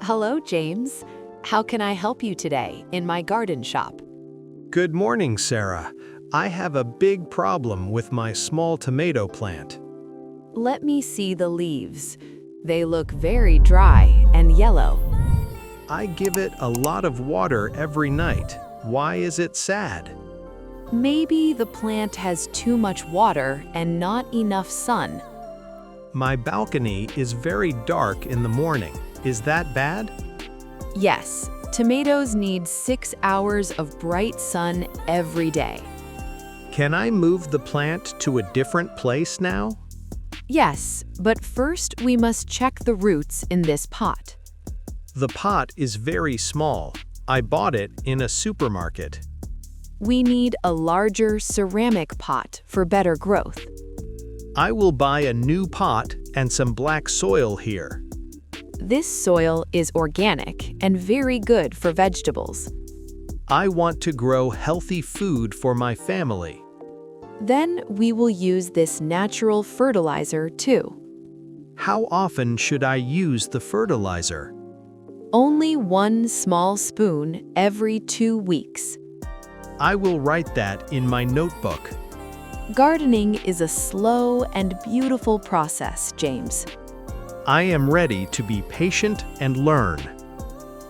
Hello, James. How can I help you today in my garden shop? Good morning, Sarah. I have a big problem with my small tomato plant. Let me see the leaves. They look very dry and yellow. I give it a lot of water every night. Why is it sad? Maybe the plant has too much water and not enough sun. My balcony is very dark in the morning. Is that bad? Yes, tomatoes need 6 hours of bright sun every day. Can I move the plant to a different place now? Yes, but first we must check the roots in this pot. The pot is very small. I bought it in a supermarket. We need a larger ceramic pot for better growth. I will buy a new pot and some black soil here. This soil is organic and very good for vegetables. I want to grow healthy food for my family. Then we will use this natural fertilizer too. How often should I use the fertilizer? Only 1 small spoon every 2 weeks. I will write that in my notebook. Gardening is a slow and beautiful process, James. I am ready to be patient and learn.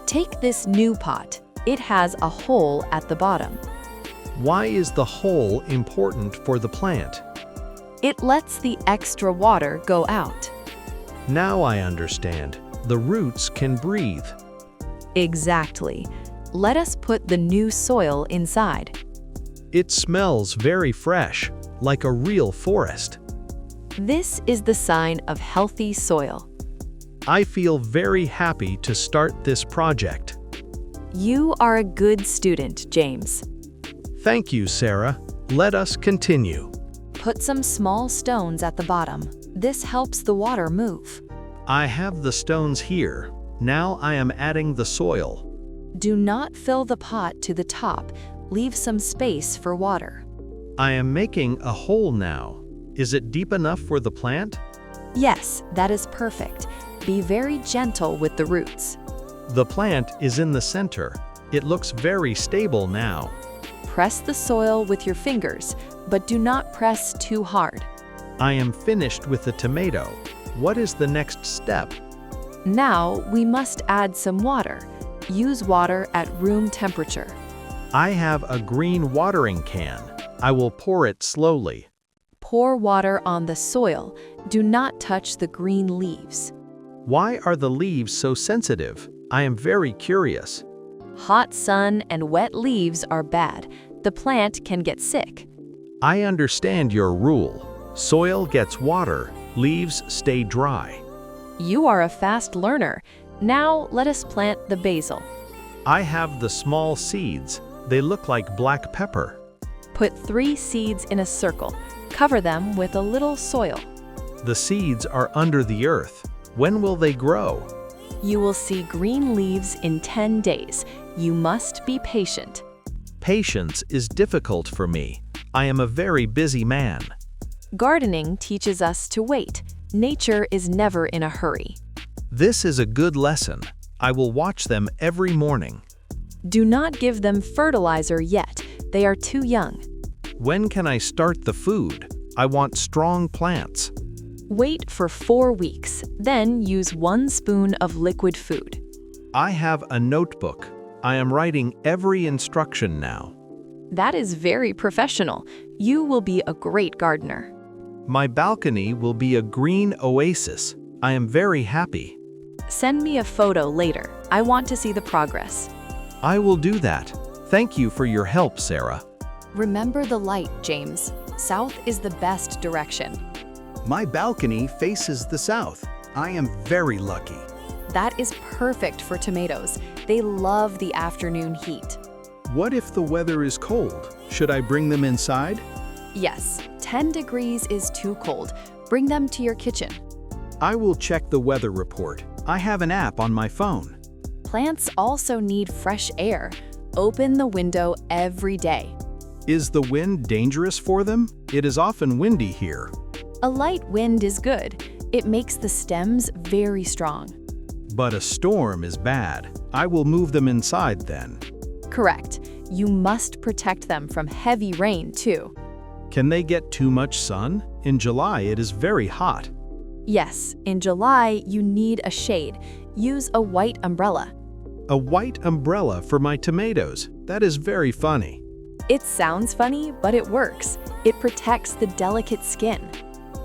Take this new pot. It has a hole at the bottom. Why is the hole important for the plant? It lets the extra water go out. Now I understand. The roots can breathe. Exactly. Let us put the new soil inside. It smells very fresh, like a real forest. This is the sign of healthy soil. I feel very happy to start this project. You are a good student, James. Thank you, Sarah. Let us continue. Put some small stones at the bottom. This helps the water move. I have the stones here. Now I am adding the soil. Do not fill the pot to the top. Leave some space for water. I am making a hole now. Is it deep enough for the plant? Yes, that is perfect. Be very gentle with the roots. The plant is in the center. It looks very stable now. Press the soil with your fingers, but do not press too hard. I am finished with the tomato. What is the next step? Now we must add some water. Use water at room temperature. I have a green watering can. I will pour it slowly. Pour water on the soil. Do not touch the green leaves. Why are the leaves so sensitive? I am very curious. Hot sun and wet leaves are bad. The plant can get sick. I understand your rule. Soil gets water, leaves stay dry. You are a fast learner. Now let us plant the basil. I have the small seeds. They look like black pepper. Put 3 seeds in a circle. Cover them with a little soil. The seeds are under the earth. When will they grow? You will see green leaves in 10 days. You must be patient. Patience is difficult for me. I am a very busy man. Gardening teaches us to wait. Nature is never in a hurry. This is a good lesson. I will watch them every morning. Do not give them fertilizer yet. They are too young. When can I start the food? I want strong plants. Wait for 4 weeks, then use 1 spoon of liquid food. I have a notebook. I am writing every instruction now. That is very professional. You will be a great gardener. My balcony will be a green oasis. I am very happy. Send me a photo later. I want to see the progress. I will do that. Thank you for your help, Sarah. Remember the light, James. South is the best direction. My balcony faces the south. I am very lucky. That is perfect for tomatoes. They love the afternoon heat. What if the weather is cold? Should I bring them inside? Yes, 10 degrees is too cold. Bring them to your kitchen. I will check the weather report. I have an app on my phone. Plants also need fresh air. Open the window every day. Is the wind dangerous for them? It is often windy here. A light wind is good. It makes the stems very strong. But a storm is bad. I will move them inside then. Correct. You must protect them from heavy rain, too. Can they get too much sun? In July, it is very hot. Yes, in July, you need a shade. Use a white umbrella. A white umbrella for my tomatoes. That is very funny. It sounds funny, but it works. It protects the delicate skin.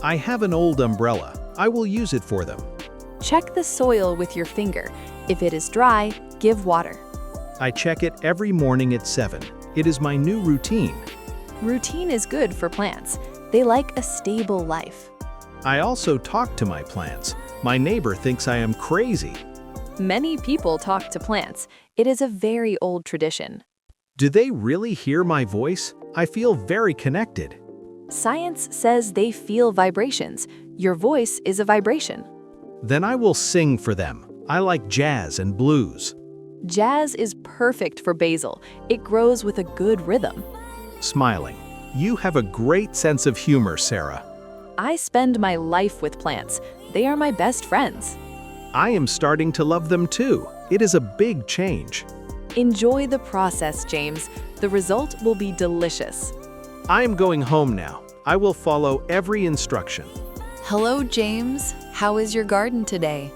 I have an old umbrella. I will use it for them. Check the soil with your finger. If it is dry, give water. I check it every morning at 7. It is my new routine. Routine is good for plants. They like a stable life. I also talk to my plants. My neighbor thinks I am crazy. Many people talk to plants. It is a very old tradition. Do they really hear my voice? I feel very connected. Science says they feel vibrations. Your voice is a vibration. Then I will sing for them. I like jazz and blues. Jazz is perfect for basil. It grows with a good rhythm. Smiling. You have a great sense of humor, Sarah. I spend my life with plants. They are my best friends. I am starting to love them too. It is a big change. Enjoy the process, James. The result will be delicious. I am going home now. I will follow every instruction. Hello, James. How is your garden today?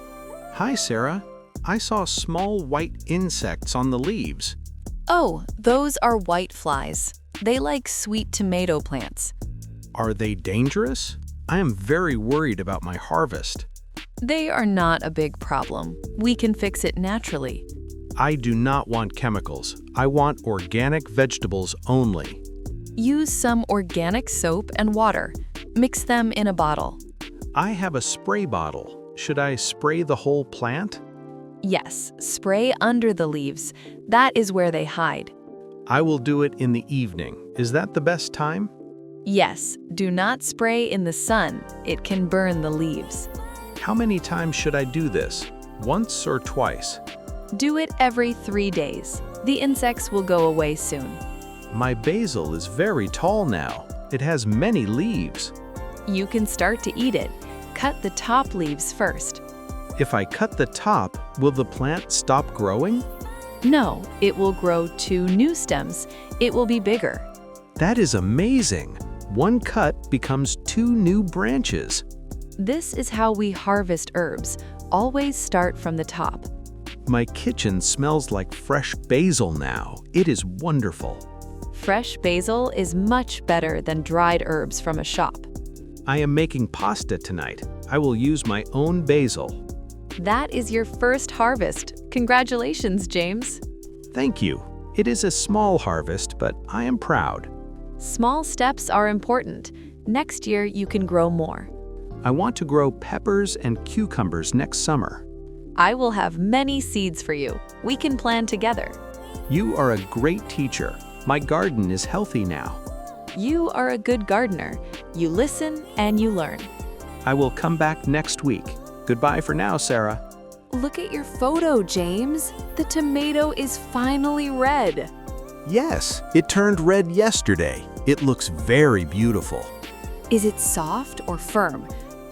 Hi, Sarah. I saw small white insects on the leaves. Oh, those are white flies. They like sweet tomato plants. Are they dangerous? I am very worried about my harvest. They are not a big problem. We can fix it naturally. I do not want chemicals. I want organic vegetables only. Use some organic soap and water. Mix them in a bottle. I have a spray bottle. Should I spray the whole plant? Yes, spray under the leaves. That is where they hide. I will do it in the evening. Is that the best time? Yes, do not spray in the sun. It can burn the leaves. How many times should I do this? Once or twice? Do it every 3 days. The insects will go away soon. My basil is very tall now. It has many leaves. You can start to eat it. Cut the top leaves first. If I cut the top, will the plant stop growing? No, it will grow 2 new stems. It will be bigger. That is amazing. One cut becomes 2 new branches. This is how we harvest herbs. Always start from the top. My kitchen smells like fresh basil now. It is wonderful. Fresh basil is much better than dried herbs from a shop. I am making pasta tonight. I will use my own basil. That is your first harvest. Congratulations, James. Thank you. It is a small harvest, but I am proud. Small steps are important. Next year, you can grow more. I want to grow peppers and cucumbers next summer. I will have many seeds for you. We can plan together. You are a great teacher. My garden is healthy now. You are a good gardener. You listen and you learn. I will come back next week. Goodbye for now, Sarah. Look at your photo, James. The tomato is finally red. Yes, it turned red yesterday. It looks very beautiful. Is it soft or firm?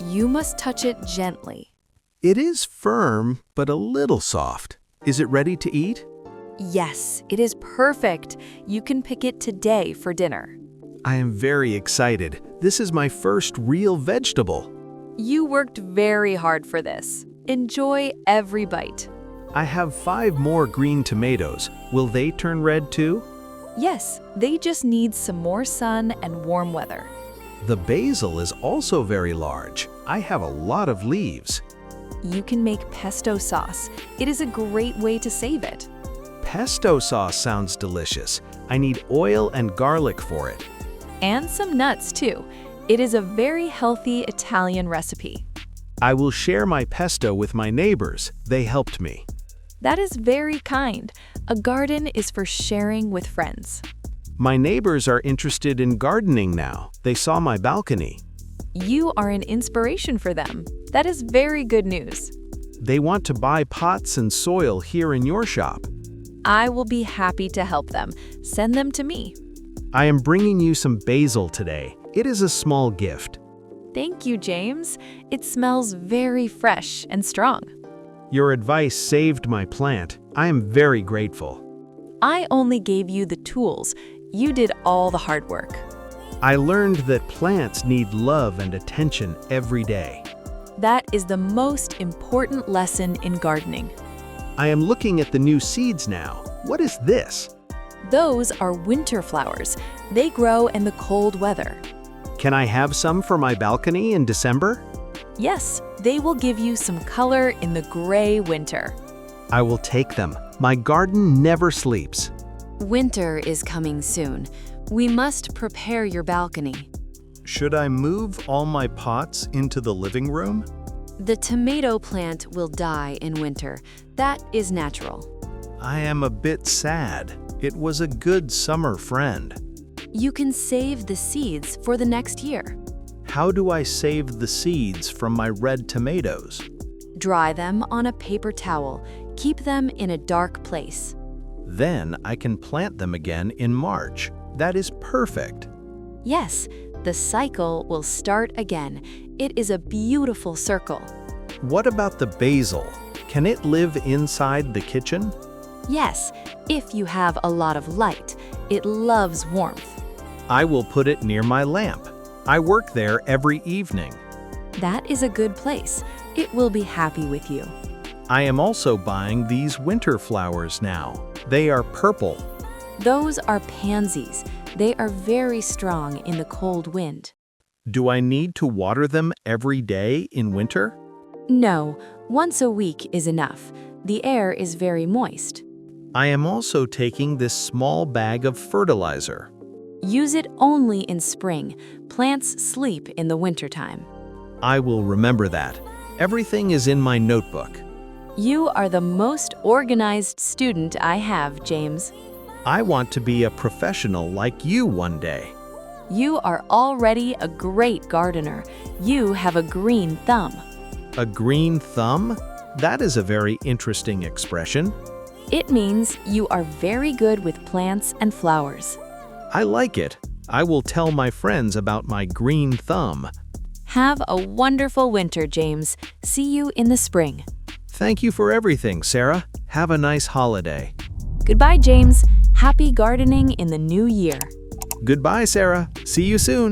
You must touch it gently. It is firm, but a little soft. Is it ready to eat? Yes, it is perfect. You can pick it today for dinner. I am very excited. This is my first real vegetable. You worked very hard for this. Enjoy every bite. I have 5 more green tomatoes. Will they turn red too? Yes, they just need some more sun and warm weather. The basil is also very large. I have a lot of leaves. You can make pesto sauce. It is a great way to save it. Pesto sauce sounds delicious. I need oil and garlic for it. And some nuts too. It is a very healthy Italian recipe. I will share my pesto with my neighbors. They helped me. That is very kind. A garden is for sharing with friends. My neighbors are interested in gardening now. They saw my balcony. You are an inspiration for them. That is very good news. They want to buy pots and soil here in your shop. I will be happy to help them. Send them to me. I am bringing you some basil today. It is a small gift. Thank you, James. It smells very fresh and strong. Your advice saved my plant. I am very grateful. I only gave you the tools. You did all the hard work. I learned that plants need love and attention every day. That is the most important lesson in gardening. I am looking at the new seeds now. What is this? Those are winter flowers. They grow in the cold weather. Can I have some for my balcony in December? Yes, they will give you some color in the gray winter. I will take them. My garden never sleeps. Winter is coming soon. We must prepare your balcony. Should I move all my pots into the living room? The tomato plant will die in winter. That is natural. I am a bit sad. It was a good summer friend. You can save the seeds for the next year. How do I save the seeds from my red tomatoes? Dry them on a paper towel. Keep them in a dark place. Then I can plant them again in March. That is perfect. Yes, the cycle will start again. It is a beautiful circle. What about the basil? Can it live inside the kitchen? Yes, if you have a lot of light, it loves warmth. I will put it near my lamp. I work there every evening. That is a good place. It will be happy with you. I am also buying these winter flowers now. They are purple. Those are pansies. They are very strong in the cold wind. Do I need to water them every day in winter? No, once a week is enough. The air is very moist. I am also taking this small bag of fertilizer. Use it only in spring. Plants sleep in the wintertime. I will remember that. Everything is in my notebook. You are the most organized student I have, James. I want to be a professional like you one day. You are already a great gardener. You have a green thumb. A green thumb? That is a very interesting expression. It means you are very good with plants and flowers. I like it. I will tell my friends about my green thumb. Have a wonderful winter, James. See you in the spring. Thank you for everything, Sarah. Have a nice holiday. Goodbye, James. Happy gardening in the new year. Goodbye, Sarah. See you soon.